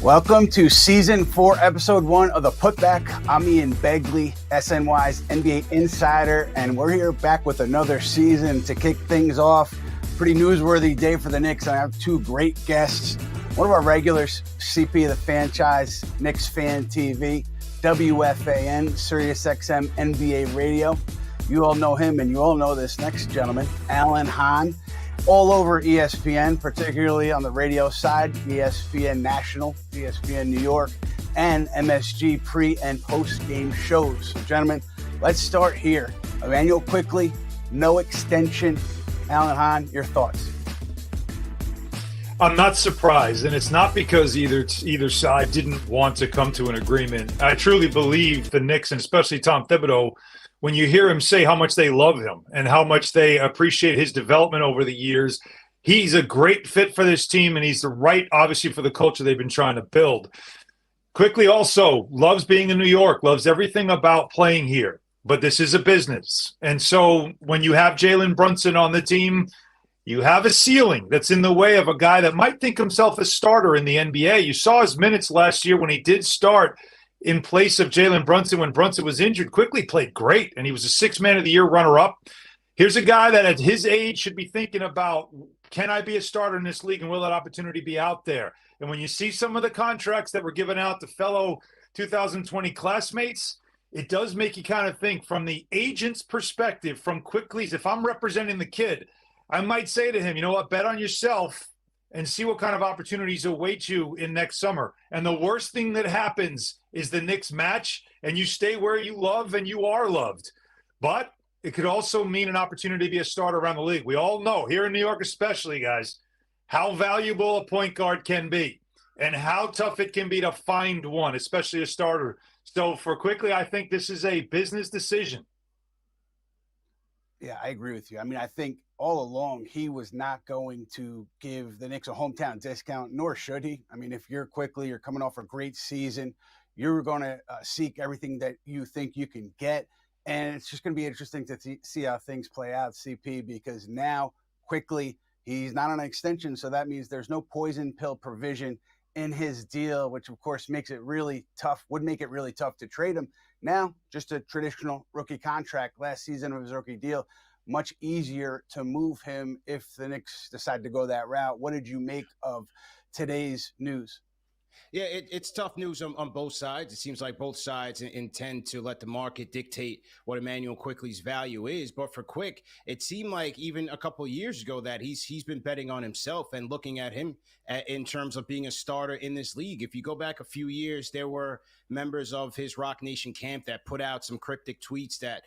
Welcome to Season 4, Episode 1 of the Putback. I'm Ian Begley, SNY's NBA insider, and we're here back with another season to kick things off. Pretty newsworthy day for the Knicks. I have two great guests. One of our regulars, CP of the Fanchise, Knicks Fan TV, WFAN, SiriusXM NBA Radio. You all know him, and you all know this next gentleman, Alan Hahn. All over ESPN, particularly on the radio side, ESPN National, ESPN New York, and MSG pre- and post-game shows. So, gentlemen, let's start here. Emmanuel Quickley, no extension. Alan Hahn, your thoughts? I'm not surprised, and it's not because either side didn't want to come to an agreement. I truly believe the Knicks, and especially Tom Thibodeau, when you hear him say how much they love him and how much they appreciate his development over the years, he's a great fit for this team, and he's the right, obviously, for the culture they've been trying to build. Quickley also loves being in New York, loves everything about playing here, but this is a business. And so when you have Jalen Brunson on the team, you have a ceiling that's in the way of a guy that might think himself a starter in the NBA. You saw his minutes last year when he did start in place of Jalen Brunson when Brunson was injured. Quickley played great, and he was a Sixth Man of the Year runner-up. Here's a guy that at his age should be thinking about, can I be a starter in this league, and will that opportunity be out there? And when you see some of the contracts that were given out to fellow 2020 classmates, it does make you kind of think from the agent's perspective, from Quickley's, if I'm representing the kid, I might say to him, you know what, bet on yourself and see what kind of opportunities await you in next summer. And the worst thing that happens is the Knicks match and you stay where you love and you are loved. But it could also mean an opportunity to be a starter around the league. We all know, here in New York especially, guys, how valuable a point guard can be and how tough it can be to find one, especially a starter. So for Quickley, I think this is a business decision. Yeah, I agree with you. I mean, I think all along he was not going to give the Knicks a hometown discount, nor should he. I mean, if you're Quickley, you're coming off a great season, you're going to seek everything that you think you can get. And it's just going to be interesting to see how things play out, CP, because now Quickley, he's not on an extension. So that means there's no poison pill provision in his deal, which of course makes it really tough, would make it really tough to trade him. Now, just a traditional rookie contract last season of his rookie deal, much easier to move him if the Knicks decide to go that route. What did you make of today's news? Yeah, it's tough news on both sides. It seems like both sides intend to let the market dictate what Emmanuel Quickley's value is. But for Quick, it seemed like even a couple of years ago that he's been betting on himself and looking at him in terms of being a starter in this league. If you go back a few years, there were members of his Rock Nation camp that put out some cryptic tweets that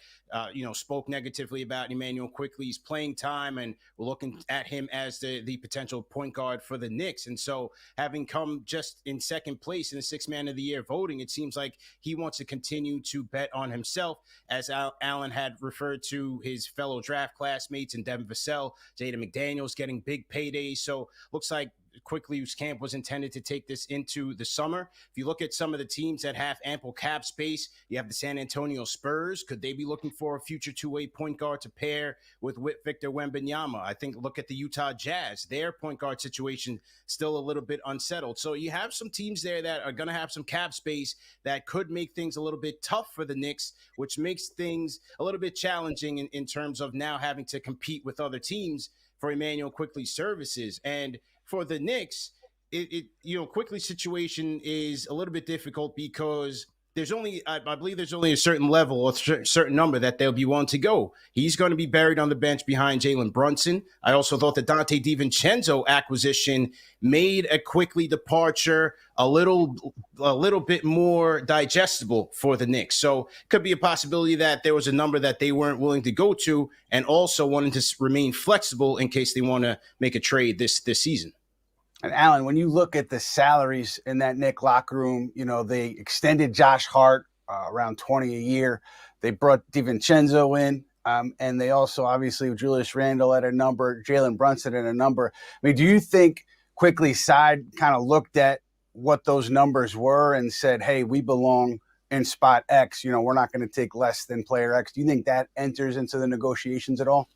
spoke negatively about Emmanuel Quickley's playing time and were looking at him as the potential point guard for the Knicks. And so having come just in second place in the Sixth Man of the Year voting, it seems like he wants to continue to bet on himself, as Alan had referred to his fellow draft classmates in Devin Vassell, Jaden McDaniels getting big paydays. So looks like Quickley's camp was intended to take this into the summer. If you look at some of the teams that have ample cap space, you have the San Antonio Spurs. Could they be looking for a future two-way point guard to pair with Victor Wembanyama? I think look at the Utah Jazz. Their point guard situation still a little bit unsettled. So you have some teams there that are going to have some cap space that could make things a little bit tough for the Knicks, which makes things a little bit challenging in terms of now having to compete with other teams for Emmanuel Quickley's services. And for the Knicks, Quickley's situation is a little bit difficult because there's only, I believe there's only a certain level or certain number that they'll be willing to go. He's going to be buried on the bench behind Jalen Brunson. I also thought the Dante DiVincenzo acquisition made a Quickley departure a little bit more digestible for the Knicks. So it could be a possibility that there was a number that they weren't willing to go to and also wanted to remain flexible in case they want to make a trade this season. And Alan, when you look at the salaries in that Knick locker room, they extended Josh Hart around 20 a year. They brought DiVincenzo in, and they also obviously Julius Randle at a number, Jalen Brunson at a number. I mean, do you think Quickley's side kind of looked at what those numbers were and said, hey, we belong in spot X, we're not going to take less than player X? Do you think that enters into the negotiations at all?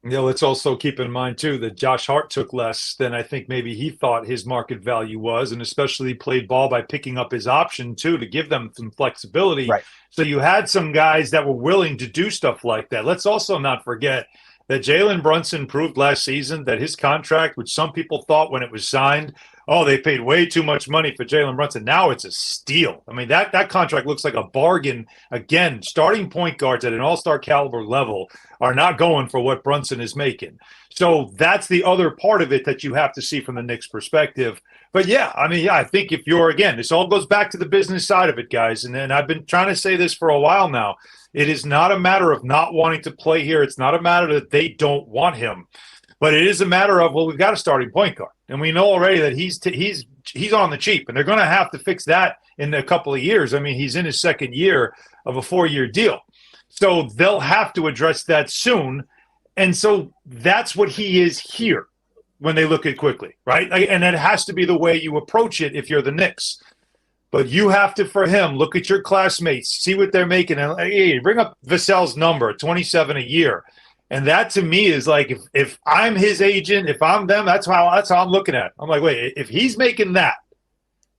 Let's also keep in mind, too, that Josh Hart took less than I think maybe he thought his market value was, and especially played ball by picking up his option, too, to give them some flexibility. Right. So you had some guys that were willing to do stuff like that. Let's also not forget that Jalen Brunson proved last season that his contract, which some people thought when it was signed, oh, they paid way too much money for Jalen Brunson. Now it's a steal. I mean, that contract looks like a bargain. Again, starting point guards at an all-star caliber level are not going for what Brunson is making. So that's the other part of it that you have to see from the Knicks' perspective. But I think if you're, again, this all goes back to the business side of it, guys. And then I've been trying to say this for a while now. It is not a matter of not wanting to play here. It's not a matter that they don't want him. But it is a matter of, well, we've got a starting point guard. And we know already that he's on the cheap. And they're going to have to fix that in a couple of years. I mean, he's in his second year of a 4-year deal. So they'll have to address that soon. And so that's what he is here when they look at quickly, right? And it has to be the way you approach it if you're the Knicks. But you have to, for him, look at your classmates, see what they're making. And hey, bring up Vassell's number, 27 a year. And that to me is like, if I'm his agent, if I'm them, that's how I'm looking at it. I'm like, wait, if he's making that,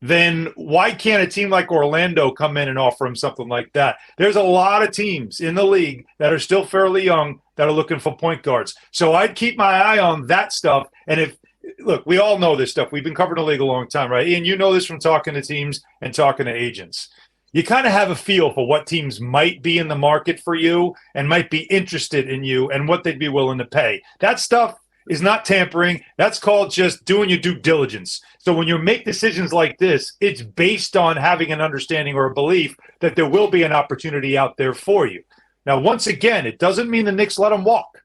then why can't a team like Orlando come in and offer him something like that? There's a lot of teams in the league that are still fairly young that are looking for point guards. So I'd keep my eye on that stuff. And look, we all know this stuff. We've been covering the league a long time, right? Ian, you know this from talking to teams and talking to agents. You kind of have a feel for what teams might be in the market for you and might be interested in you and what they'd be willing to pay. That stuff is not tampering. That's called just doing your due diligence. So when you make decisions like this, it's based on having an understanding or a belief that there will be an opportunity out there for you. Now, once again, it doesn't mean the Knicks let them walk.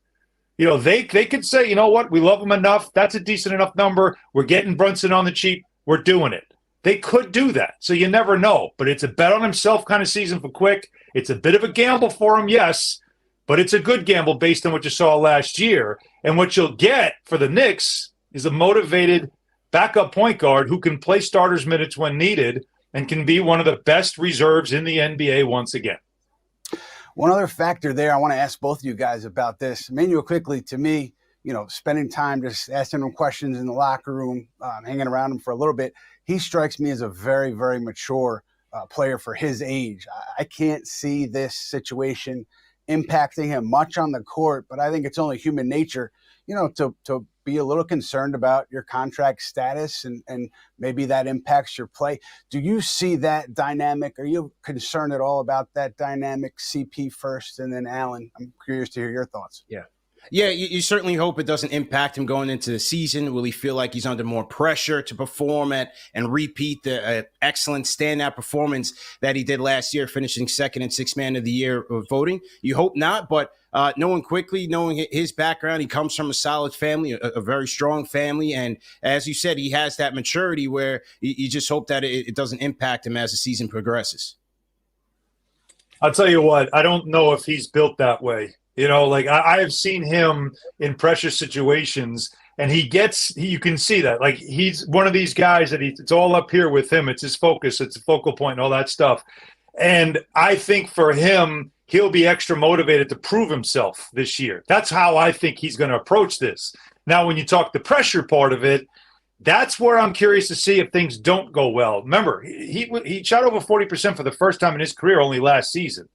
They could say, you know what, we love him enough. That's a decent enough number. We're getting Brunson on the cheap. We're doing it. They could do that. So you never know. But it's a bet on himself kind of season for Quick. It's a bit of a gamble for him, yes. But it's a good gamble based on what you saw last year. And what you'll get for the Knicks is a motivated backup point guard who can play starters minutes when needed and can be one of the best reserves in the NBA once again. One other factor there, I want to ask both of you guys about this. Emmanuel Quickley, to me, spending time just asking him questions in the locker room, hanging around him for a little bit, he strikes me as a very, very mature player for his age. I can't see this situation impacting him much on the court, but I think it's only human nature, to be a little concerned about your contract status and maybe that impacts your play. Do you see that dynamic? Are you concerned at all about that dynamic? CP first and then Alan. I'm curious to hear your thoughts. Yeah, you certainly hope it doesn't impact him going into the season. Will he feel like he's under more pressure to perform at and repeat the excellent standout performance that he did last year, finishing second and sixth man of the year voting? You hope not, but knowing Quickly, knowing his background, he comes from a solid family, a very strong family. And as you said, he has that maturity where you just hope that it doesn't impact him as the season progresses. I'll tell you what, I don't know if he's built that way. I have seen him in pressure situations, and you can see that. Like, he's one of these guys that it's all up here with him. It's his focus. It's a focal point and all that stuff. And I think for him, he'll be extra motivated to prove himself this year. That's how I think he's going to approach this. Now, when you talk the pressure part of it, that's where I'm curious to see if things don't go well. Remember, he shot over 40% for the first time in his career only last season.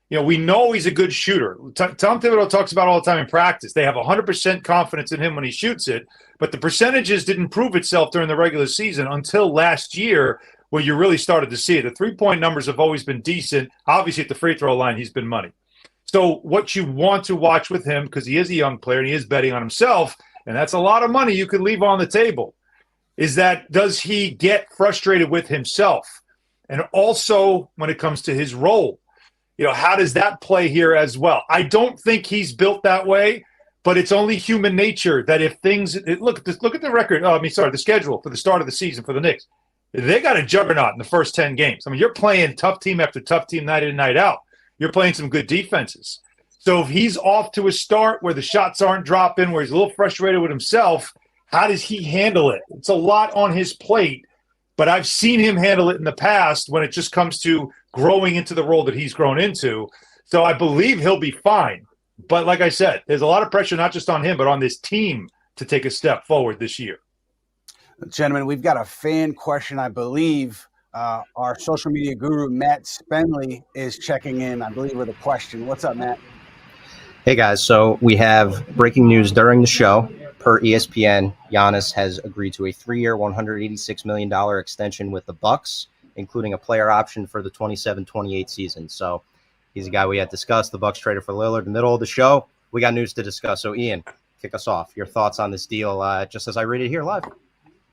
We know he's a good shooter. Tom Thibodeau talks about all the time in practice. They have 100% confidence in him when he shoots it, but the percentages didn't prove itself during the regular season until last year, where you really started to see it. The three-point numbers have always been decent. Obviously, at the free throw line, he's been money. So what you want to watch with him, because he is a young player and he is betting on himself, and that's a lot of money you could leave on the table, is that does he get frustrated with himself? And also when it comes to his role, how does that play here as well? I don't think he's built that way, but it's only human nature that if things – look at the record – the schedule for the start of the season for the Knicks. They got a juggernaut in the first 10 games. I mean, you're playing tough team after tough team night in, night out. You're playing some good defenses. So if he's off to a start where the shots aren't dropping, where he's a little frustrated with himself, how does he handle it? It's a lot on his plate, but I've seen him handle it in the past when it just comes to growing into the role that he's grown into. So I believe he'll be fine. But like I said, there's a lot of pressure not just on him, but on this team to take a step forward this year. Gentlemen, we've got a fan question, I believe. Our social media guru, Matt Spenley, is checking in, I believe, with a question. What's up, Matt? Hey, guys. So we have breaking news during the show. Per ESPN, Giannis has agreed to a 3-year, $186 million extension with the Bucks, including a player option for the 27-28 season. So he's a guy we had discussed. The Bucks traded for Lillard in the middle of the show. We got news to discuss. So, Ian, kick us off. Your thoughts on this deal, just as I read it here live.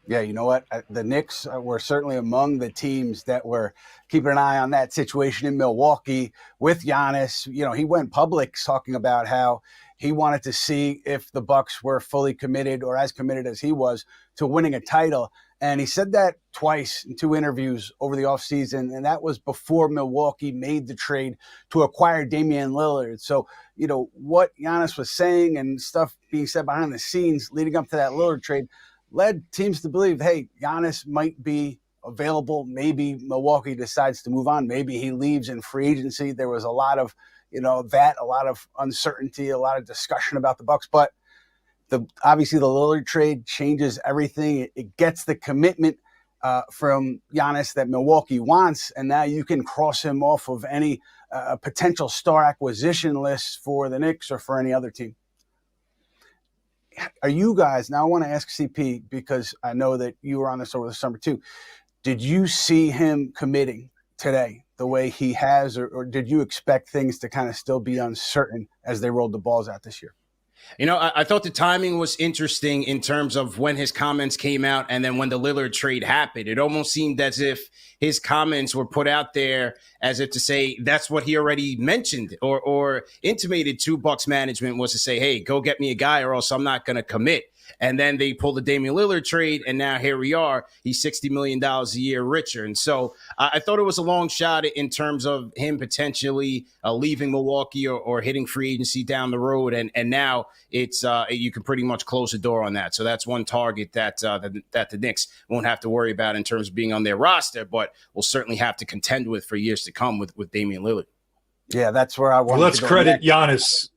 Yeah, you know what? The Knicks were certainly among the teams that were keeping an eye on that situation in Milwaukee with Giannis. You know, he went public talking about how he wanted to see if the Bucks were fully committed or as committed as he was to winning a title. And he said that twice in 2 interviews over the offseason, and that was before Milwaukee made the trade to acquire Damian Lillard. So, you know, what Giannis was saying and stuff being said behind the scenes leading up to that Lillard trade led teams to believe, hey, Giannis might be available. Maybe Milwaukee decides to move on. Maybe he leaves in free agency. There was a lot of, a lot of uncertainty, a lot of discussion about the Bucks. But obviously the Lillard trade changes everything. It gets the commitment from Giannis that Milwaukee wants, and now you can cross him off of any potential star acquisition list for the Knicks or for any other team. Are you guys, now I want to ask CP because I know that you were on this over the summer too. Did you see him committing today the way he has, or did you expect things to kind of still be uncertain as they rolled the balls out this year? You know, I thought the timing was interesting in terms of when his comments came out and then when the Lillard trade happened. It almost seemed as if his comments were put out there as if to say that's what he already mentioned or intimated to Bucks management, was to say, hey, go get me a guy or else I'm not going to commit. And then they pulled the Damian Lillard trade, and now here we are. He's $60 million a year richer. And so I thought it was a long shot in terms of him potentially leaving Milwaukee or hitting free agency down the road. And now it's you can pretty much close the door on that. So that's one target that the Knicks won't have to worry about in terms of being on their roster, but will certainly have to contend with for years to come with Damian Lillard. Yeah, that's where I want. Let's credit Giannis.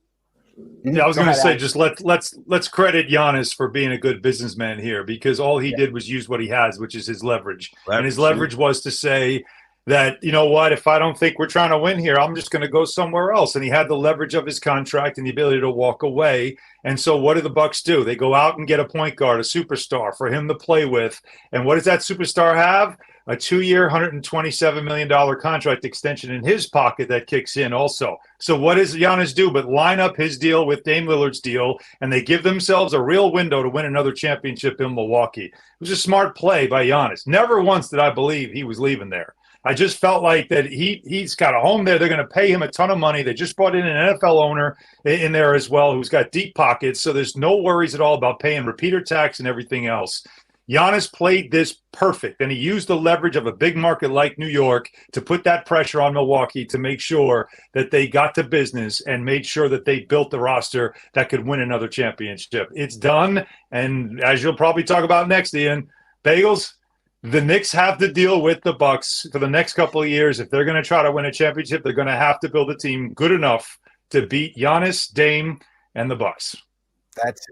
Yeah, I was going to say, just let's credit Giannis for being a good businessman here, because all he did was use what he has, which is his leverage. And his leverage was to say that, you know what, if I don't think we're trying to win here, I'm just going to go somewhere else. And he had the leverage of his contract and the ability to walk away. And so what do the Bucks do? They go out and get a point guard, a superstar for him to play with. And what does that superstar have? A 2-year, $127 million contract extension in his pocket that kicks in also. So what does Giannis do but line up his deal with Dame Lillard's deal, and they give themselves a real window to win another championship in Milwaukee. It was a smart play by Giannis. Never once did I believe he was leaving there. I just felt like that he's got a home there. They're going to pay him a ton of money. They just brought in an NFL owner in there as well who's got deep pockets, so there's no worries at all about paying repeater tax and everything else. Giannis played this perfect, and he used the leverage of a big market like New York to put that pressure on Milwaukee to make sure that they got to business and made sure that they built the roster that could win another championship. It's done, and as you'll probably talk about next, Ian, Bagels, the Knicks have to deal with the Bucks for the next couple of years. If they're going to try to win a championship, they're going to have to build a team good enough to beat Giannis, Dame, and the Bucks. That's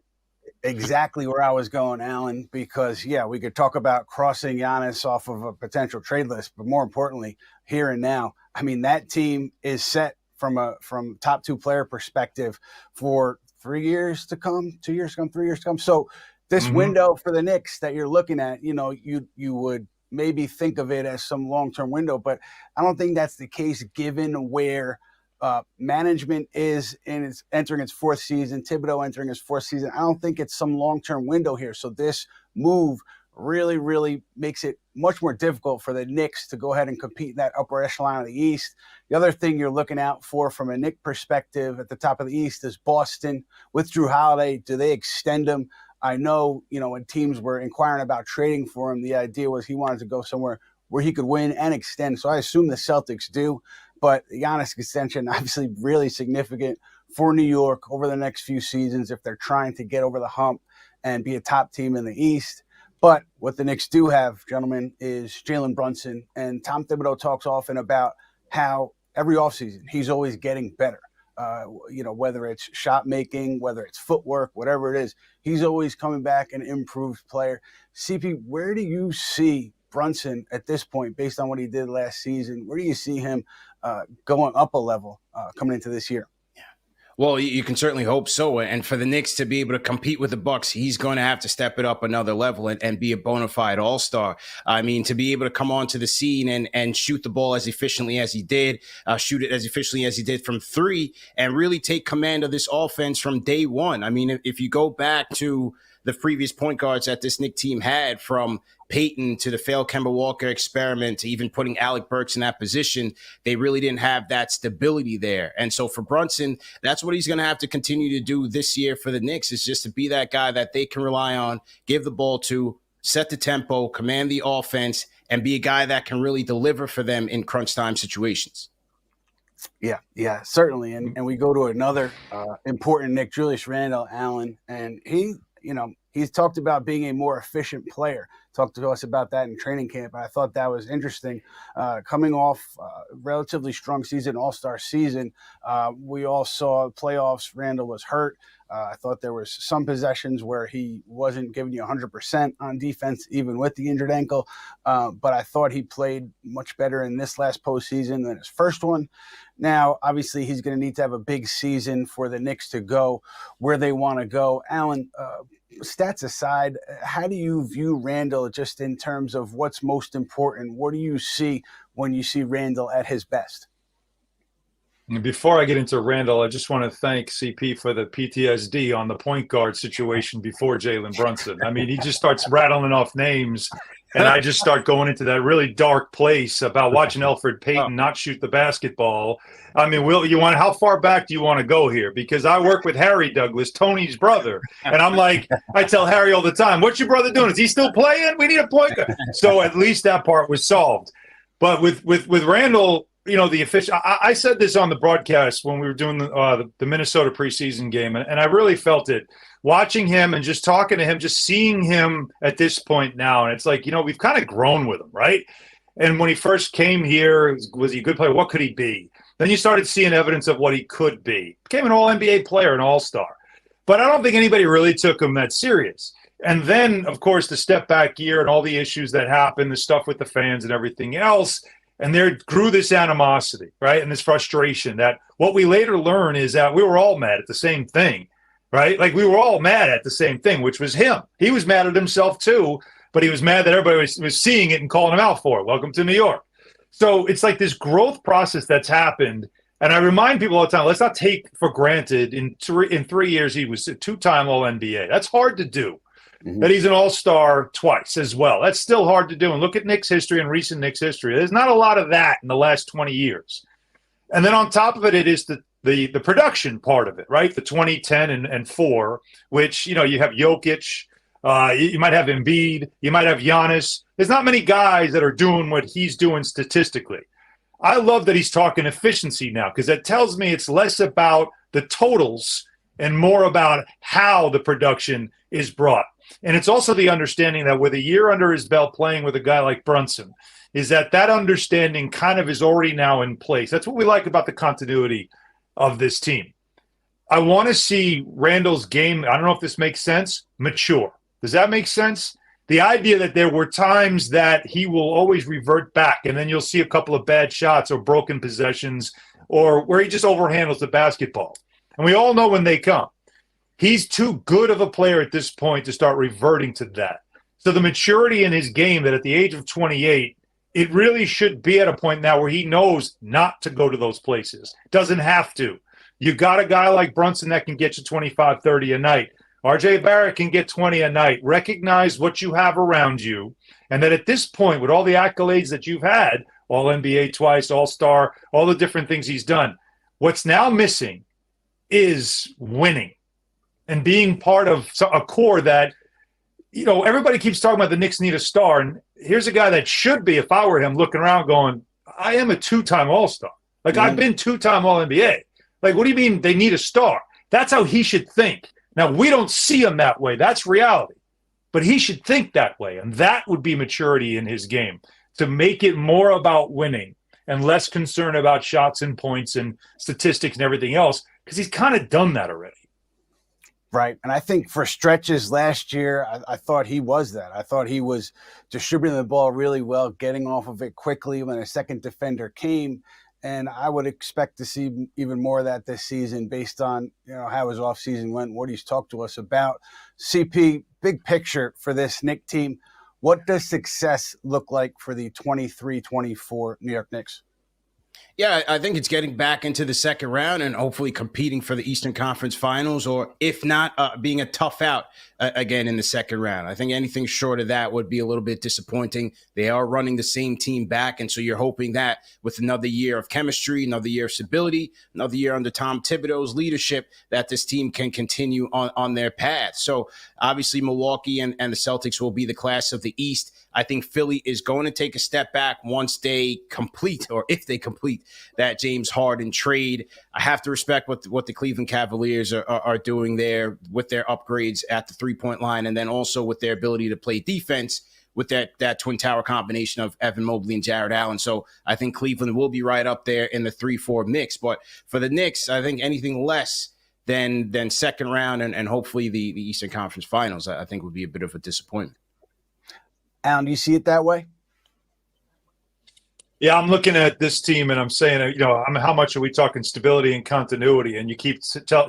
exactly where I was going, Alan, because, we could talk about crossing Giannis off of a potential trade list, but more importantly, here and now, I mean, that team is set from top 2 player perspective for 3 years to come, 2 years to come, 3 years to come. So this window for the Knicks that you're looking at, you would maybe think of it as some long-term window, but I don't think that's the case given where management is entering its 4th season, Thibodeau entering his 4th season. I don't think it's some long-term window here. So this move really, really makes it much more difficult for the Knicks to go ahead and compete in that upper echelon of the East. The other thing you're looking out for from a Knicks perspective at the top of the East is Boston with Drew Holiday. Do they extend him? I know, when teams were inquiring about trading for him, the idea was he wanted to go somewhere where he could win and extend. So I assume the Celtics do. But the Giannis extension, obviously really significant for New York over the next few seasons if they're trying to get over the hump and be a top team in the East. But what the Knicks do have, gentlemen, is Jalen Brunson. And Tom Thibodeau talks often about how every offseason he's always getting better. whether it's shot making, whether it's footwork, whatever it is, he's always coming back an improved player. CP, where do you see Brunson at this point, based on what he did last season? Where do you see him going up a level coming into this year? Well, you can certainly hope so. And for the Knicks to be able to compete with the Bucks, he's going to have to step it up another level and be a bona fide all-star. I mean, to be able to come onto the scene and shoot the ball as efficiently as he did, shoot it as efficiently as he did from three, and really take command of this offense from day one. I mean, if you go back to the previous point guards that this Knicks team had, from Peyton to the failed Kemba Walker experiment to even putting Alec Burks in that position, they really didn't have that stability there. And so for Brunson, that's what he's going to have to continue to do this year for the Knicks, is just to be that guy that they can rely on, give the ball to, set the tempo, command the offense, and be a guy that can really deliver for them in crunch time situations. Yeah, certainly. And we go to another important Knick, Julius Randle, Alan, and he's talked about being a more efficient player. Talked to us about that in training camp, and I thought that was interesting. Coming off a relatively strong season, all-star season, we all saw playoffs. Randle was hurt. I thought there was some possessions where he wasn't giving you 100% on defense, even with the injured ankle. But I thought he played much better in this last postseason than his first one. Now, obviously, he's going to need to have a big season for the Knicks to go where they want to go. Alan, stats aside, how do you view Randle just in terms of what's most important? What do you see when you see Randle at his best? Before I get into Randle, I just want to thank CP for the PTSD on the point guard situation before Jalen Brunson. I mean, he just starts rattling off names, and I just start going into that really dark place about watching Elfrid Payton not shoot the basketball. I mean, how far back do you want to go here? Because I work with Harry Douglas, Tony's brother, and I'm like, I tell Harry all the time, "What's your brother doing? Is he still playing? We need a point guard." So at least that part was solved. But with Randle, the official. I said this on the broadcast when we were doing the Minnesota preseason game, and I really felt it watching him and just talking to him, just seeing him at this point now. And it's like, we've kind of grown with him, right? And when he first came here, was he a good player? What could he be? Then you started seeing evidence of what he could be. Became an all-NBA player, an all-star. But I don't think anybody really took him that serious. And then, of course, the step-back year and all the issues that happened, the stuff with the fans and everything else, and there grew this animosity, right, and this frustration that what we later learn is that we were all mad at the same thing, right? Like, we were all mad at the same thing, which was him. He was mad at himself too, but he was mad that everybody was seeing it and calling him out for it. Welcome to New York. So it's like this growth process that's happened. And I remind people all the time, let's not take for granted in 3 years he was a two-time All-NBA. That's hard to do. Mm-hmm. That he's an all-star twice as well. That's still hard to do. And look at Knicks history and recent Knicks history. There's not a lot of that in the last 20 years. And then on top of it, it is the production part of it, right? The 2010 and 4, which, you have Jokic, you might have Embiid, you might have Giannis. There's not many guys that are doing what he's doing statistically. I love that he's talking efficiency now, because that tells me it's less about the totals and more about how the production is brought. And it's also the understanding that with a year under his belt playing with a guy like Brunson, is that understanding kind of is already now in place. That's what we like about the continuity of this team. I want to see Randle's game, I don't know if this makes sense, mature. Does that make sense? The idea that there were times that he will always revert back, and then you'll see a couple of bad shots or broken possessions, or where he just overhandles the basketball. And we all know when they come. He's too good of a player at this point to start reverting to that. So the maturity in his game, that at the age of 28, it really should be at a point now where he knows not to go to those places. Doesn't have to. You got a guy like Brunson that can get you 25, 30 a night. RJ Barrett can get 20 a night. Recognize what you have around you. And that at this point, with all the accolades that you've had, All-NBA twice, All-Star, all the different things he's done, what's now missing is winning. And being part of a core that, everybody keeps talking about the Knicks need a star. And here's a guy that should be, if I were him, looking around going, I am a two-time All-Star. Like, I've been two-time All-NBA. Like, what do you mean they need a star? That's how he should think. Now, we don't see him that way. That's reality. But he should think that way. And that would be maturity in his game, to make it more about winning and less concerned about shots and points and statistics and everything else, because he's kind of done that already. Right. And I think for stretches last year, I thought he was that. I thought he was distributing the ball really well, getting off of it quickly when a second defender came. And I would expect to see even more of that this season based on, how his offseason went, what he's talked to us about. CP, big picture for this Knicks team. What does success look like for the 23-24 New York Knicks? Yeah, I think it's getting back into the second round and hopefully competing for the Eastern Conference Finals, or if not, being a tough out again in the second round. I think anything short of that would be a little bit disappointing. They are running the same team back, and so you're hoping that with another year of chemistry, another year of stability, another year under Tom Thibodeau's leadership, that this team can continue on their path. So obviously Milwaukee and the Celtics will be the class of the East. I think Philly is going to take a step back once they complete, or if they complete, that James Harden trade. I have to respect what the Cleveland Cavaliers are doing there with their upgrades at the three-point line, and then also with their ability to play defense with that Twin Tower combination of Evan Mobley and Jared Allen. So I think Cleveland will be right up there in the 3-4 mix. But for the Knicks, I think anything less than second round and hopefully the Eastern Conference Finals, I think would be a bit of a disappointment. Alan, do you see it that way? Yeah, I'm looking at this team and I'm saying, how much are we talking stability and continuity? And you keep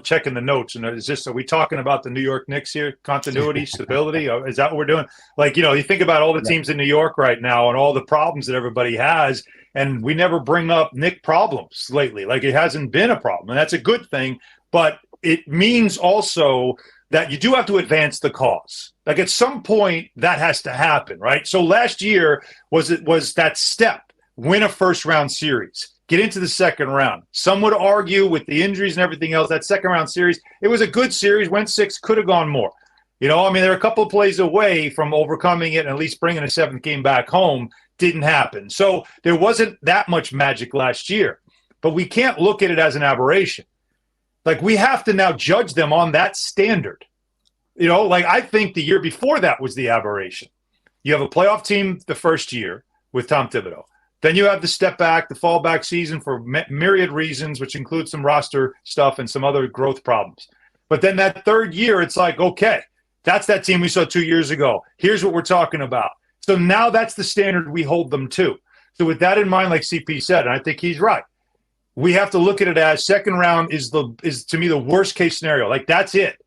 checking the notes. And are we talking about the New York Knicks here? Continuity, stability? Is that what we're doing? You think about all the teams in New York right now and all the problems that everybody has. And we never bring up Knick problems lately. It hasn't been a problem. And that's a good thing. But it means also that you do have to advance the cause. At some point, that has to happen, right? So last year was that step. Win a first-round series, get into the second round. Some would argue with the injuries and everything else, that second-round series, it was a good series, went 6, could have gone more. They're a couple of plays away from overcoming it and at least bringing a seventh game back home. Didn't happen. So there wasn't that much magic last year. But we can't look at it as an aberration. We have to now judge them on that standard. I think the year before that was the aberration. You have a playoff team the first year with Tom Thibodeau. Then you have the step back, the fallback season for myriad reasons, which includes some roster stuff and some other growth problems. But then that third year, it's okay, that's that team we saw 2 years ago. Here's what we're talking about. So now that's the standard we hold them to. So with that in mind, like CP said, and I think he's right, we have to look at it as second round is to me the worst case scenario. That's it.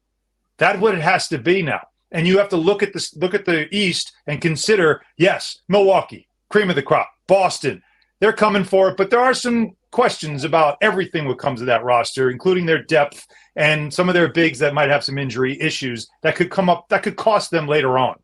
That's what it has to be now. And you have to look at the East and consider, yes, Milwaukee, cream of the crop. Boston, they're coming for it, but there are some questions about everything that comes to that roster, including their depth and some of their bigs that might have some injury issues that could come up, that could cost them later on.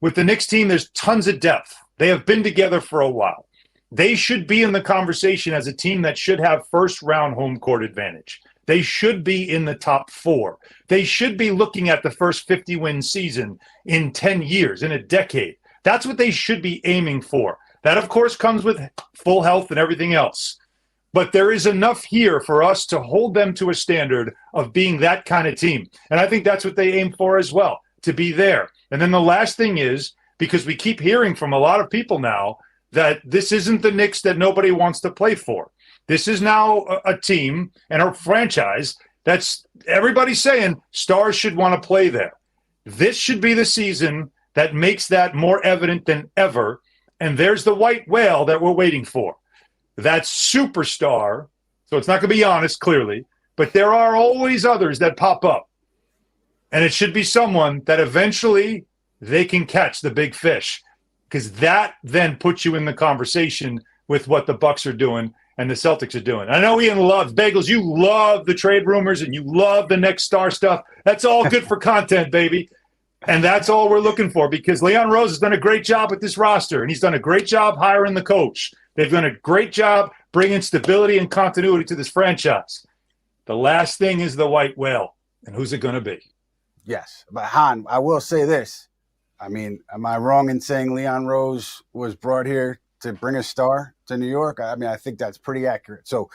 With the Knicks team, there's tons of depth. They have been together for a while. They should be in the conversation as a team that should have first-round home court advantage. They should be in the top 4. They should be looking at the first 50-win season in 10 years, in a decade. That's what they should be aiming for. That, of course, comes with full health and everything else. But there is enough here for us to hold them to a standard of being that kind of team. And I think that's what they aim for as well, to be there. And then the last thing is, because we keep hearing from a lot of people now that this isn't the Knicks that nobody wants to play for. This is now a team and a franchise that's everybody's saying stars should want to play there. This should be the season that makes that more evident than ever. And there's the white whale that we're waiting for. That superstar, so it's not going to be Giannis, clearly, but there are always others that pop up. And it should be someone that eventually they can catch the big fish, because that then puts you in the conversation with what the Bucks are doing and the Celtics are doing. I know Ian loves Bagels. You love the trade rumors and you love the next star stuff. That's all good for content, baby. And that's all we're looking for, because Leon Rose has done a great job with this roster, and he's done a great job hiring the coach. They've done a great job bringing stability and continuity to this franchise. The last thing is the white whale, and who's it going to be? Yes, but Hahn, I will say this. I mean, am I wrong in saying Leon Rose was brought here to bring a star to New York? I mean, I think that's pretty accurate. So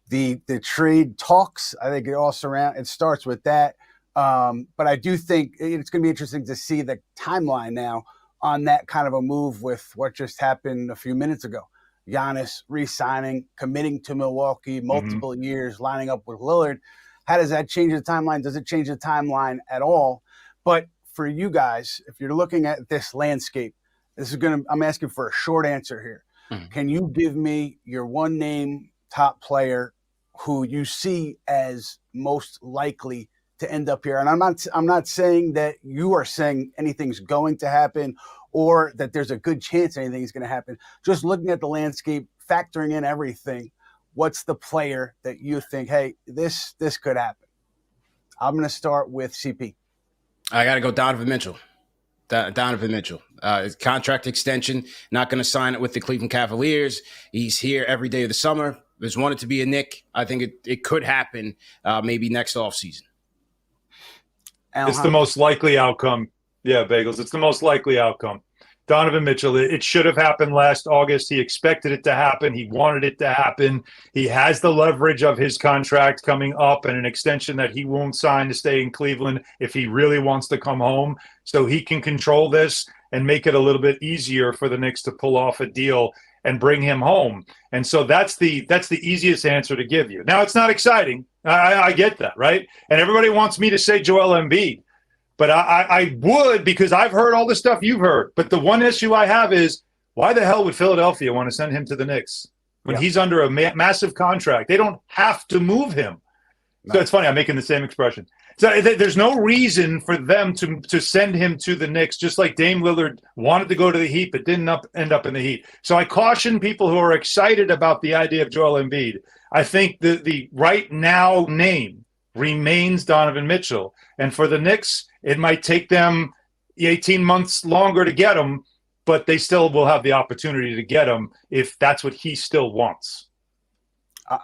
the trade talks, I think it starts with that. But I do think it's going to be interesting to see the timeline now on that kind of a move with what just happened a few minutes ago. Giannis re-signing, committing to Milwaukee multiple years, lining up with Lillard. How does that change the timeline? Does it change the timeline at all? But for you guys, if you're looking at this landscape, I'm asking for a short answer here. Can you give me your one name top player who you see as most likely to end up here? And I'm not saying that you are saying anything's going to happen or that there's a good chance anything's going to happen. Just looking at the landscape, factoring in everything, what's the player that you think, hey, this could happen? I'm going to start with CP. I got to go Donovan Mitchell. Donovan Mitchell. His contract extension, not going to sign it with the Cleveland Cavaliers. He's here every day of the summer. There's wanted to be a Knick. I think it could happen maybe next offseason. It's the most likely outcome. Yeah, Bagels. It's the most likely outcome. Donovan Mitchell, it should have happened last August. He expected it to happen. He wanted it to happen. He has the leverage of his contract coming up and an extension that he won't sign to stay in Cleveland if he really wants to come home. So he can control this and make it a little bit easier for the Knicks to pull off a deal and bring him home. And so that's the easiest answer to give you. Now, it's not exciting. I get that, right? And everybody wants me to say Joel Embiid. But I would, because I've heard all the stuff you've heard. But the one issue I have is, why the hell would Philadelphia want to send him to the Knicks when he's under a massive contract? They don't have to move him. No. So it's funny, I'm making the same expression. So there's no reason for them to send him to the Knicks, just like Dame Lillard wanted to go to the Heat but didn't end up in the Heat. So I caution people who are excited about the idea of Joel Embiid. I think the right now name remains Donovan Mitchell. And for the Knicks, it might take them 18 months longer to get him, but they still will have the opportunity to get him if that's what he still wants.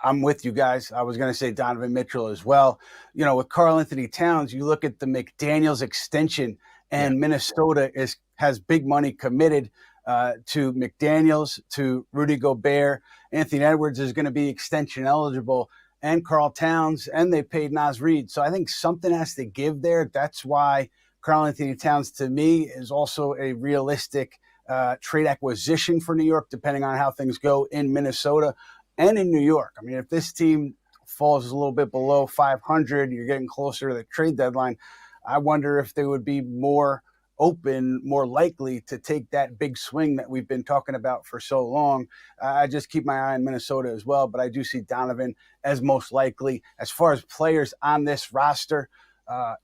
I'm with you guys. I was going to say Donovan Mitchell as well. You know, with Karl-Anthony Towns, you look at the McDaniels extension, and Minnesota has big money committed to McDaniels, to Rudy Gobert. Anthony Edwards is going to be extension eligible, and Karl Towns, and they paid Naz Reid. So I think something has to give there. That's why Karl-Anthony Towns, to me, is also a realistic trade acquisition for New York, depending on how things go in Minnesota and in New York. I mean, if this team falls a little bit below 500, you're getting closer to the trade deadline, I wonder if they would be more open, more likely to take that big swing that we've been talking about for so long. I just keep my eye on Minnesota as well, but I do see Donovan as most likely. As far as players on this roster,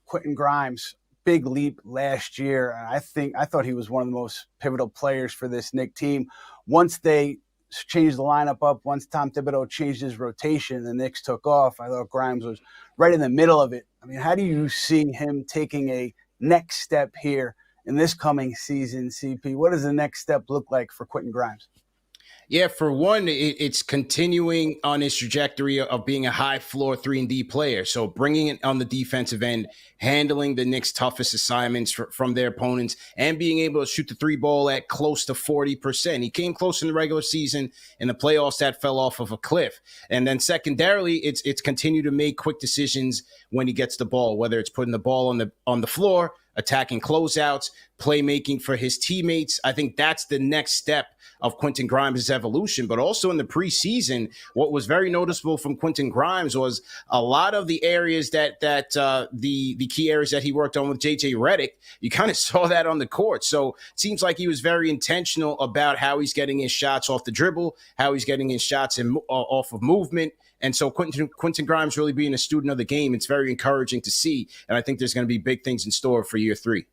Quentin Grimes, big leap last year. And I thought he was one of the most pivotal players for this Knicks team. Once they changed the lineup up, once Tom Thibodeau changed his rotation, the Knicks took off. I thought Grimes was right in the middle of it. I mean, how do you see him taking a next step here in this coming season, CP? What does the next step look like for Quentin Grimes? Yeah, for one, it's continuing on his trajectory of being a high floor 3-and-D player. So bringing it on the defensive end, handling the Knicks' toughest assignments from their opponents, and being able to shoot the three ball at close to 40%. He came close in the regular season. In the playoffs, that fell off of a cliff. And then secondarily, it's continue to make quick decisions when he gets the ball, whether it's putting the ball on the floor, attacking closeouts, playmaking for his teammates. I think that's the next step of Quentin Grimes' evolution. But also in the preseason, what was very noticeable from Quentin Grimes was a lot of the areas that the key areas that he worked on with JJ Redick, you kind of saw that on the court. So it seems like he was very intentional about how he's getting his shots off the dribble, how he's getting his shots off of movement. And so Quentin Grimes really being a student of the game, it's very encouraging to see. And I think there's going to be big things in store for year 3.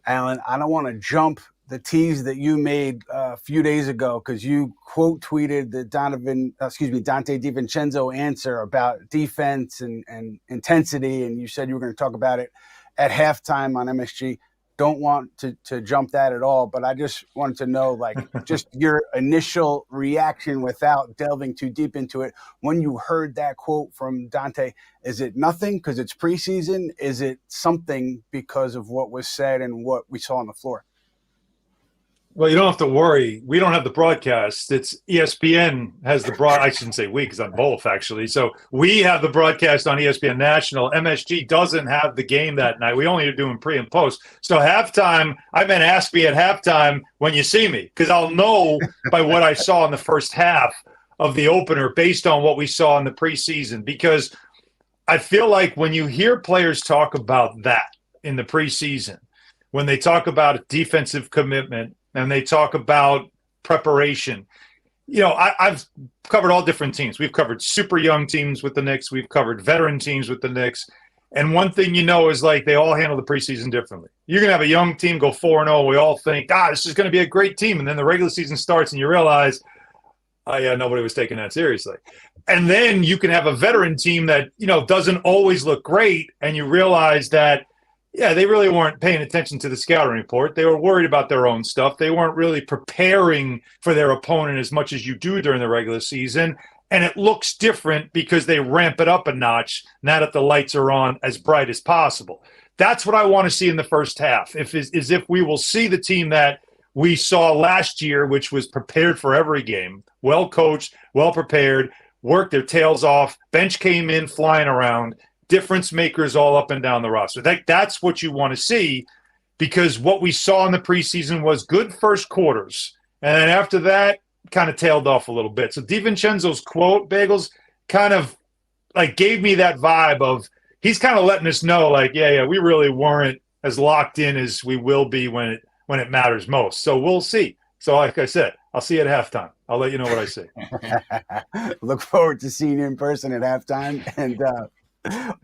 Alan, I don't want to jump the tease that you made a few days ago, because you quote tweeted the Dante DiVincenzo answer about defense and intensity. And you said you were going to talk about it at halftime on MSG. Don't want to jump that at all, but I just wanted to know, like, just your initial reaction without delving too deep into it. When you heard that quote from Dante, is it nothing because it's preseason? Is it something because of what was said and what we saw on the floor? Well, you don't have to worry. We don't have the broadcast. It's ESPN has the broad. I shouldn't say we because I'm both actually. So we have the broadcast on ESPN National. MSG doesn't have the game that night. We only are doing pre and post. So halftime, I meant ask me at halftime when you see me because I'll know by what I saw in the first half of the opener based on what we saw in the preseason. Because I feel like when you hear players talk about that in the preseason, when they talk about defensive commitment, and they talk about preparation. I've covered all different teams. We've covered super young teams with the Knicks. We've covered veteran teams with the Knicks. And one thing is like they all handle the preseason differently. You're going to have a young team go 4-0. We all think, this is going to be a great team. And then the regular season starts and you realize, oh, yeah, nobody was taking that seriously. And then you can have a veteran team that, doesn't always look great. And you realize that, yeah, they really weren't paying attention to the scouting report. They were worried about their own stuff. They weren't really preparing for their opponent as much as you do during the regular season. And it looks different because they ramp it up a notch now that the lights are on as bright as possible. That's what I want to see in the first half. If we will see the team that we saw last year, which was prepared for every game, well coached, well prepared, worked their tails off, bench came in flying around, difference makers all up and down the roster. That's what you want to see because what we saw in the preseason was good first quarters. And then after that, kind of tailed off a little bit. So DiVincenzo's quote, Bagels, kind of like gave me that vibe of he's kind of letting us know like, yeah, we really weren't as locked in as we will be when it matters most. So we'll see. So like I said, I'll see you at halftime. I'll let you know what I see. Look forward to seeing you in person at halftime. And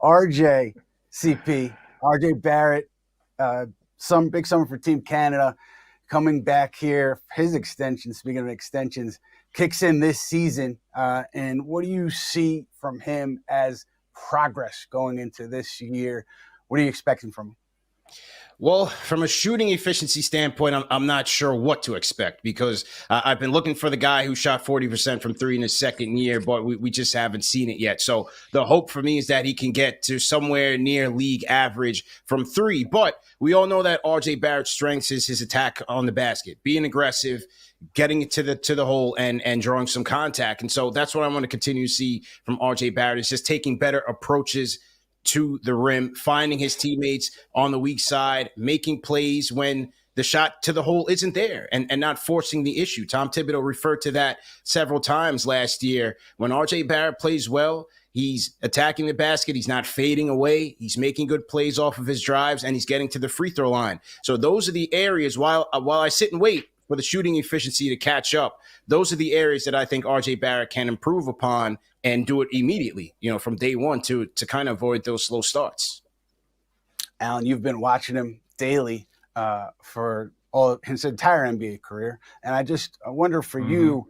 RJ Barrett, some big summer for Team Canada, coming back here. His extension, speaking of extensions, kicks in this season. And what do you see from him as progress going into this year? What are you expecting from him? Well, from a shooting efficiency standpoint, I'm not sure what to expect because I've been looking for the guy who shot 40% from three in his second year, but we just haven't seen it yet. So the hope for me is that he can get to somewhere near league average from three. But we all know that RJ Barrett's strengths is his attack on the basket, being aggressive, getting it to the hole and drawing some contact. And so that's what I want to continue to see from RJ Barrett is just taking better approaches to the rim, finding his teammates on the weak side, making plays when the shot to the hole isn't there and not forcing the issue. Tom Thibodeau referred to that several times last year. When RJ Barrett plays well, he's attacking the basket. He's not fading away. He's making good plays off of his drives, and he's getting to the free throw line. So those are the areas while I sit and wait for the shooting efficiency to catch up, those are the areas that I think RJ Barrett can improve upon and do it immediately, from day one to kind of avoid those slow starts. Alan, you've been watching him daily for all his entire NBA career. And I wonder for you,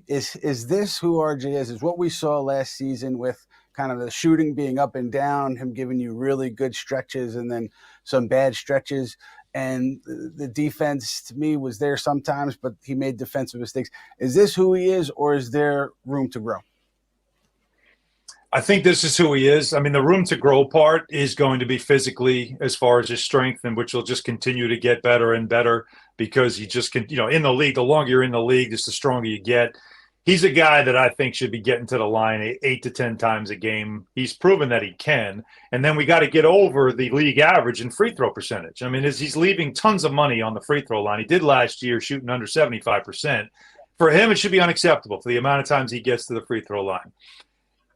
is this who RJ is? Is what we saw last season with kind of the shooting being up and down, him giving you really good stretches and then some bad stretches? And the defense, to me, was there sometimes, but he made defensive mistakes. Is this who he is, or is there room to grow? I think this is who he is. I mean, the room to grow part is going to be physically as far as his strength, and which will just continue to get better and better because you just can, in the league, the longer you're in the league, just the stronger you get. He's a guy that I think should be getting to the line 8 to 10 times a game. He's proven that he can. And then we got to get over the league average in free throw percentage. I mean, he's leaving tons of money on the free throw line. He did last year shooting under 75%. For him, it should be unacceptable for the amount of times he gets to the free throw line.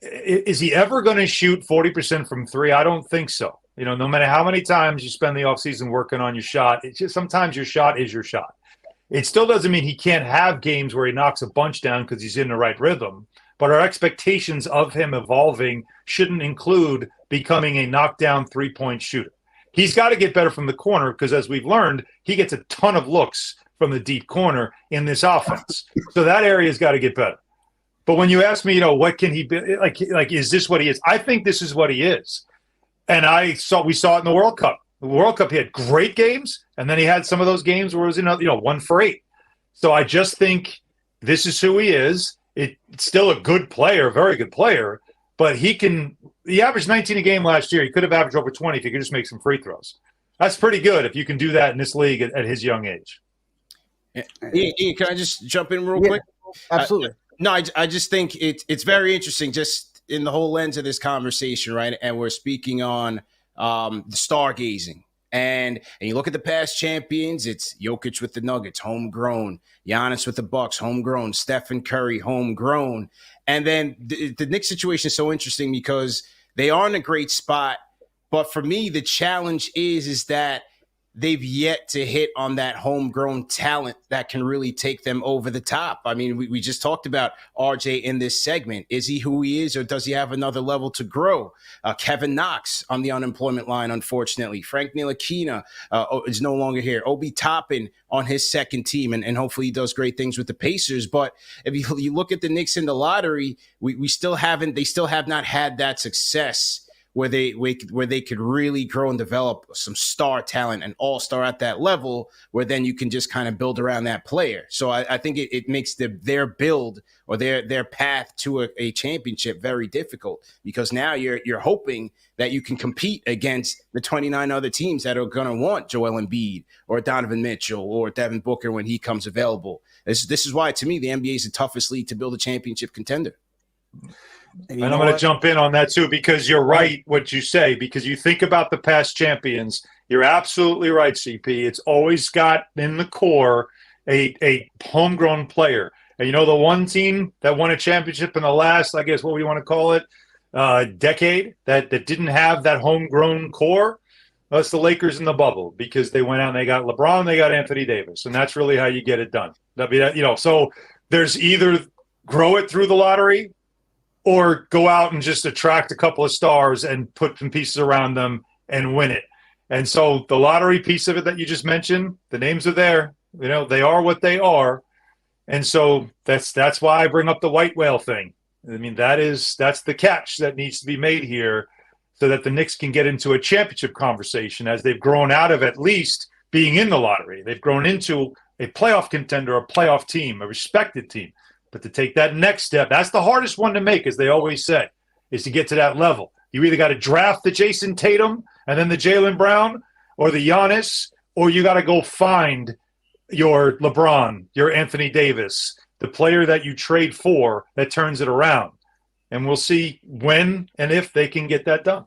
Is he ever going to shoot 40% from three? I don't think so. No matter how many times you spend the offseason working on your shot, it's just sometimes your shot is your shot. It still doesn't mean he can't have games where he knocks a bunch down because he's in the right rhythm. But our expectations of him evolving shouldn't include becoming a knockdown three-point shooter. He's got to get better from the corner because, as we've learned, he gets a ton of looks from the deep corner in this offense. So that area's got to get better. But when you ask me, what can he be like, is this what he is? I think this is what he is. And we saw it in the World Cup. The World Cup, he had great games, and then he had some of those games where it was 1 for 8. So I just think this is who he is. It's still a good player, a very good player, but he averaged 19 a game last year. He could have averaged over 20 if he could just make some free throws. That's pretty good if you can do that in this league at his young age. Ian, can I just jump in real quick? Absolutely. I just think it's very interesting just in the whole lens of this conversation, right? And we're speaking on the stargazing. And you look at the past champions, it's Jokic with the Nuggets, homegrown. Giannis with the Bucks, homegrown. Stephen Curry, homegrown. And then the Knicks situation is so interesting because they are in a great spot. But for me, the challenge is that they've yet to hit on that homegrown talent that can really take them over the top. I mean, we just talked about RJ in this segment. Is he who he is, or does he have another level to grow? Kevin Knox on the unemployment line, unfortunately. Frank Ntilikina is no longer here. Obi Toppin on his second team, and hopefully he does great things with the Pacers. But if you look at the Knicks in the lottery, they still have not had that success where they could really grow and develop some star talent, an all-star at that level, where then you can just kind of build around that player. So I think it makes their build or their path to a championship very difficult, because now you're hoping that you can compete against the 29 other teams that are going to want Joel Embiid or Donovan Mitchell or Devin Booker when he comes available. This is why, to me, the NBA is the toughest league to build a championship contender. And I'm going to jump in on that too, because you're right what you say, because you think about the past champions. You're absolutely right, CP. It's always got in the core a homegrown player. And the one team that won a championship in the last, I guess what we want to call it, decade that didn't have that homegrown core, that's the Lakers in the bubble, because they went out and they got LeBron, they got Anthony Davis. And that's really how you get it done. So there's either grow it through the lottery, or go out and just attract a couple of stars and put some pieces around them and win it. And so the lottery piece of it that you just mentioned, the names are there. They are what they are. And so that's why I bring up the white whale thing. I mean, that's the catch that needs to be made here, so that the Knicks can get into a championship conversation, as they've grown out of at least being in the lottery. They've grown into a playoff contender, a playoff team, a respected team. But to take that next step, that's the hardest one to make, as they always say, is to get to that level. You either got to draft the Jason Tatum and then the Jaylen Brown or the Giannis, or you got to go find your LeBron, your Anthony Davis, the player that you trade for that turns it around. And we'll see when and if they can get that done.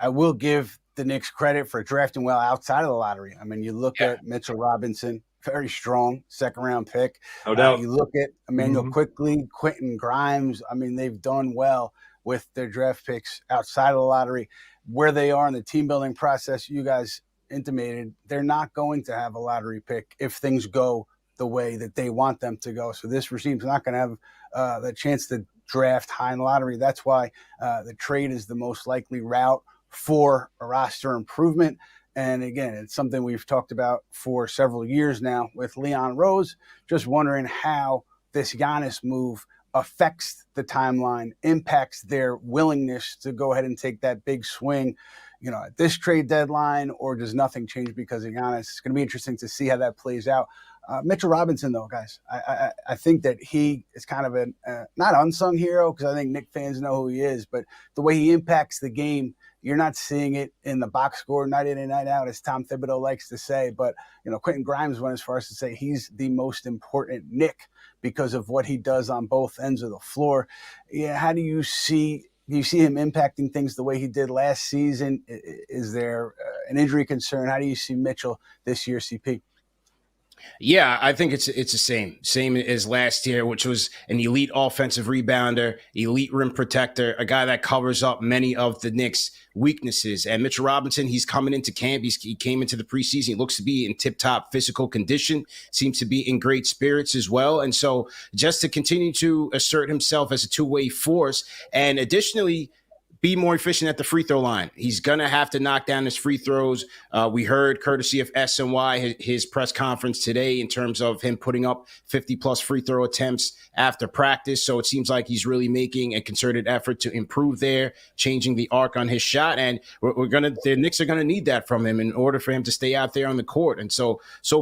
I will give the Knicks credit for drafting well outside of the lottery. I mean, you look at Mitchell Robinson, very strong second-round pick. No doubt. You look at Emmanuel Quickley, Quentin Grimes. I mean, they've done well with their draft picks outside of the lottery. Where they are in the team-building process, you guys intimated, they're not going to have a lottery pick if things go the way that they want them to go. So this regime's not going to have the chance to draft high in the lottery. That's why the trade is the most likely route for a roster improvement. And again, it's something we've talked about for several years now with Leon Rose. Just wondering how this Giannis move affects the timeline, impacts their willingness to go ahead and take that big swing, at this trade deadline, or does nothing change because of Giannis? It's going to be interesting to see how that plays out. Mitchell Robinson, though, guys, I think that he is kind of a not unsung hero, because I think Knick fans know who he is, but the way he impacts the game, you're not seeing it in the box score night in and night out, as Tom Thibodeau likes to say. But, Quentin Grimes went as far as to say he's the most important Knick because of what he does on both ends of the floor. Yeah, how do you see him impacting things the way he did last season? Is there an injury concern? How do you see Mitchell this year, CP? Yeah, I think it's the same as last year, which was an elite offensive rebounder, elite rim protector, a guy that covers up many of the Knicks' weaknesses. And Mitchell Robinson, he's coming into camp. He came into the preseason. He looks to be in tip-top physical condition, seems to be in great spirits as well. And so just to continue to assert himself as a two-way force, and additionally, be more efficient at the free throw line. He's going to have to knock down his free throws. We heard, courtesy of SNY, his press conference today in terms of him putting up 50-plus free throw attempts after practice. So it seems like he's really making a concerted effort to improve there, changing the arc on his shot. And the Knicks are going to need that from him in order for him to stay out there on the court. And so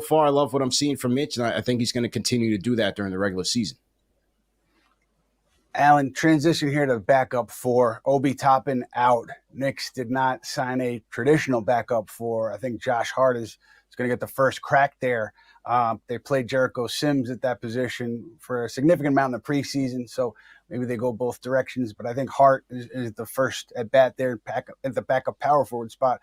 far, I love what I'm seeing from Mitch, and I think he's going to continue to do that during the regular season. Alan, transition here to backup four. Obi Toppin out. Knicks did not sign a traditional backup four. I think Josh Hart is going to get the first crack there. They played Jericho Sims at that position for a significant amount in the preseason, so maybe they go both directions. But I think Hart is the first at bat there at the backup power forward spot.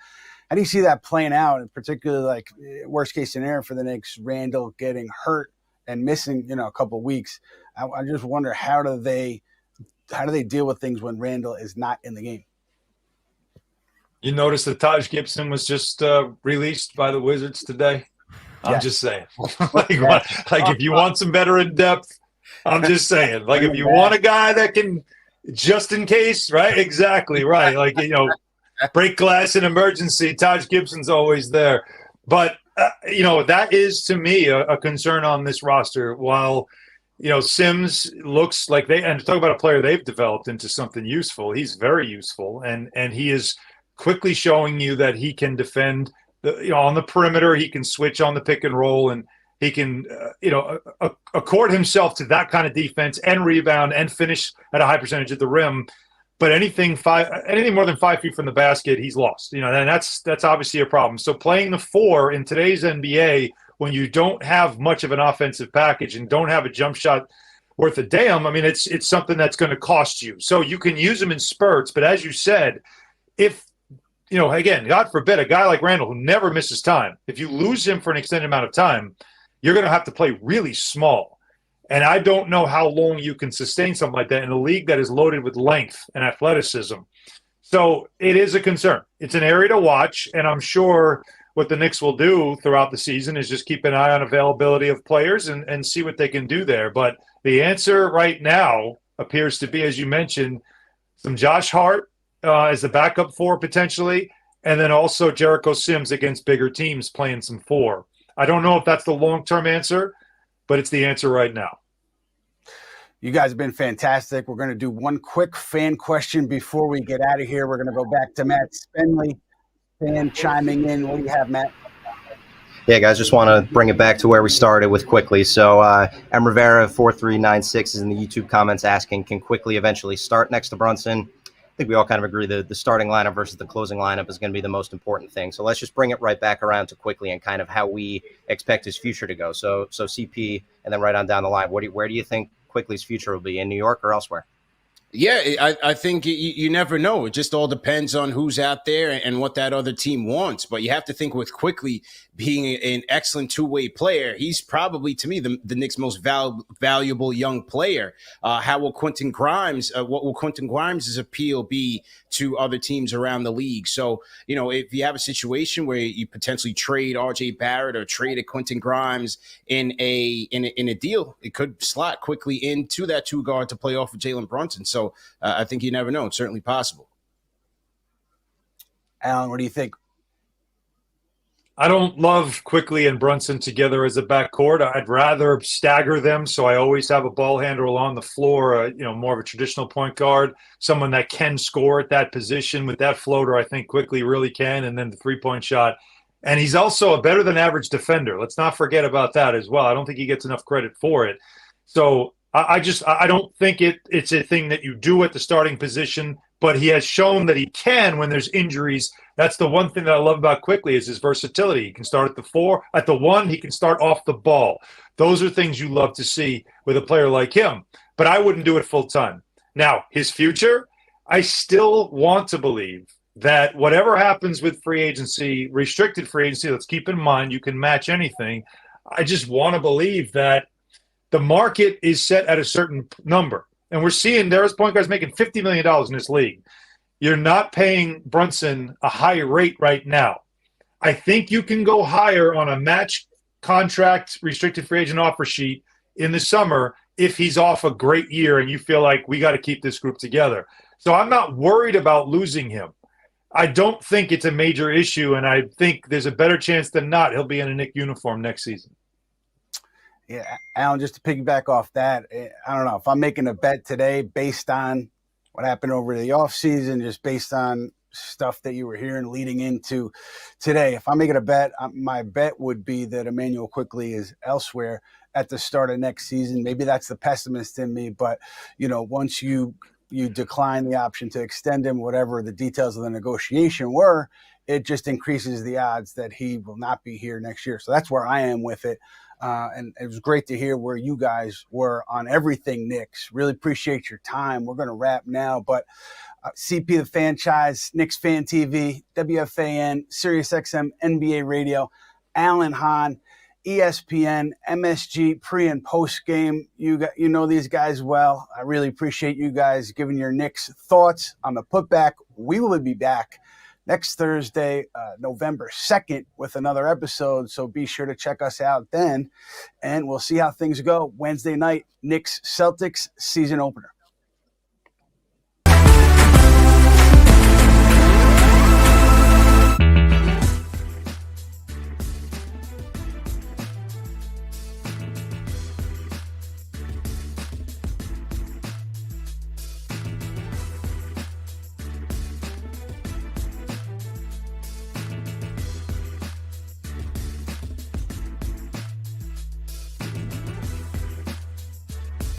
How do you see that playing out, and particularly like worst case scenario for the Knicks, Randall getting hurt and missing, a couple of weeks? I just wonder how do they deal with things when Randall is not in the game? You notice that Taj Gibson was just released by the Wizards today. I'm just saying. like if you want some veteran depth, I'm just saying. Like if you want a guy that can, just in case, right? Exactly right. Like break glass in emergency. Taj Gibson's always there. But that is to me a concern on this roster. While Sims looks like and talk about a player they've developed into something useful. He's very useful, and he is quickly showing you that he can defend on the perimeter. He can switch on the pick and roll, and he can accord himself to that kind of defense and rebound and finish at a high percentage at the rim. But anything more than 5 feet from the basket, he's lost. And that's obviously a problem. So playing the four in today's NBA, when you don't have much of an offensive package and don't have a jump shot worth a damn, I mean, it's something that's going to cost you. So you can use him in spurts, but as you said, if again, God forbid, a guy like Randall who never misses time, if you lose him for an extended amount of time, you're going to have to play really small. And I don't know how long you can sustain something like that in a league that is loaded with length and athleticism. So it is a concern. It's an area to watch, and I'm sure what the Knicks will do throughout the season is just keep an eye on availability of players and see what they can do there. But the answer right now appears to be, as you mentioned, some Josh Hart as the backup four potentially, and then also Jericho Sims against bigger teams playing some four. I don't know if that's the long-term answer, but it's the answer right now. You guys have been fantastic. We're going to do one quick fan question before we get out of here. We're going to go back to Matt Spenley, fan chiming in. What do you have, Matt? Yeah, guys, just want to bring it back to where we started with Quickly. So M. Rivera 4396 is in the YouTube comments asking, can Quickly eventually start next to Brunson? I think we all kind of agree that the starting lineup versus the closing lineup is going to be the most important thing. So let's just bring it right back around to Quickly and kind of how we expect his future to go. So CP, and then right on down the line, where do you think Quickly's future will be, in New York or elsewhere? Yeah, I think you never know. It just all depends on who's out there and what that other team wants. But you have to think with Quickly being an excellent two-way player, he's probably, to me, the Knicks' most valuable young player. How will Quentin Grimes, what will Quentin Grimes' appeal be to other teams around the league? So, if you have a situation where you potentially trade RJ Barrett or trade a Quentin Grimes in a deal, it could slot Quickly into that two guard to play off of Jalen Brunson. So I think you never know. It's certainly possible. Alan, what do you think? I don't love Quickly and Brunson together as a backcourt. I'd rather stagger them, so I always have a ball handler on the floor, more of a traditional point guard, someone that can score at that position. With that floater, I think Quickly really can, and then the three-point shot. And he's also a better-than-average defender. Let's not forget about that as well. I don't think he gets enough credit for it. So I don't think it's a thing that you do at the starting position, but he has shown that he can when there's injuries. That's the one thing that I love about Quickly is his versatility. He can start at the four, at the one, he can start off the ball. Those are things you love to see with a player like him, but I wouldn't do it full time. Now, his future, I still want to believe that whatever happens with free agency, restricted free agency, let's keep in mind you can match anything. I just want to believe that the market is set at a certain number. And we're seeing there's point guards making $50 million in this league. You're not paying Brunson a high rate right now. I think you can go higher on a match contract restricted free agent offer sheet in the summer if he's off a great year and you feel like we got to keep this group together. So I'm not worried about losing him. I don't think it's a major issue, and I think there's a better chance than not he'll be in a Knick uniform next season. Yeah, Alan, just to piggyback off that, I don't know. If I'm making a bet today based on what happened over the offseason, just based on stuff that you were hearing leading into today. If I'm making a bet, my bet would be that Emmanuel Quickley is elsewhere at the start of next season. Maybe that's the pessimist in me, but once you decline the option to extend him, whatever the details of the negotiation were, it just increases the odds that he will not be here next year. So that's where I am with it. And it was great to hear where you guys were on everything Knicks. Really appreciate your time. We're going to wrap now, but CP the Fanchise, Knicks Fan TV, WFAN, SiriusXM, NBA Radio, Alan Hahn, ESPN, MSG, pre and post game. You know these guys well. I really appreciate you guys giving your Knicks thoughts on the putback. We will be back next Thursday, November 2nd, with another episode. So be sure to check us out then, and we'll see how things go. Wednesday night, Knicks Celtics season opener.